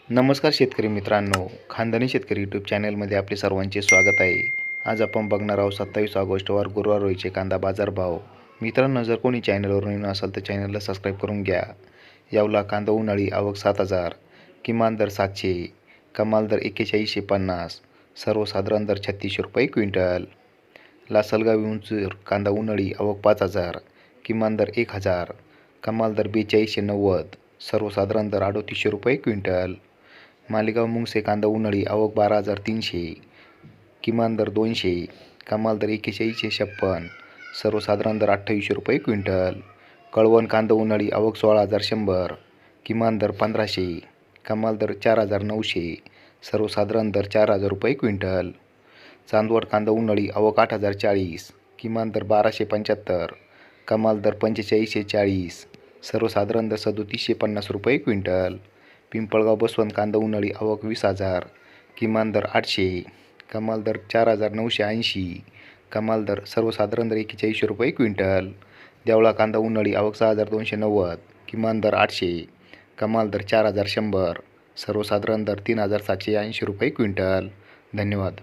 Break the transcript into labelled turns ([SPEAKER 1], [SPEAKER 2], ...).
[SPEAKER 1] नमस्कार शेतकरी मित्रांनो, खानदानी शेतकरी यूट्यूब चॅनलमध्ये आपले सर्वांचे स्वागत आहे. आज आपण बघणार आहोत 27 ऑगस्टवर गुरुवार रोजीचे कांदा बाजारभाव. मित्रांनो, जर कोणी चॅनलवर नवीन असाल तर चॅनलला सबस्क्राईब करून घ्या. यावला कांदा उन्हाळी आवक 7,000, किमान दर 700, कमाल दर 4150, सर्वसाधारण दर 3600 रुपये क्विंटल. लासलगाव विंचूर कांदा उन्हाळी आवक 5,000, किमान दर 1,000, कमाल दर 4290, सर्वसाधारण दर 3800 रुपये क्विंटल. मालेगाव मुंगसे कांदा उन्हाळी आवक 12,300, किमान दर 200, कमाल दर 4156, सर्वसाधारण दर 2800 रुपये क्विंटल. कळवण कांदा उन्हाळी आवक 16,100, किमान दर 1500, कमाल दर 4,900, सर्वसाधारण दर 4,000 रुपये क्विंटल. चांदवड कांदा उन्हाळी आवक 8,040, किमान दर 1,275, कमाल दर 4,4540, सर्वसाधारण दर 3,750 रुपये क्विंटल. पिंपळगाव बसवंत कांदा उन्हाळी आवक 20,000, किमान दर 800, कमाल दर 4,980, कमाल दर सर्वसाधारण दर 4100 रुपये क्विंटल. देवळा कांदा उन्हाळी आवक 6,290, किमान दर 800, कमाल दर 4,100, सर्वसाधारण दर 3,780 रुपये क्विंटल. धन्यवाद.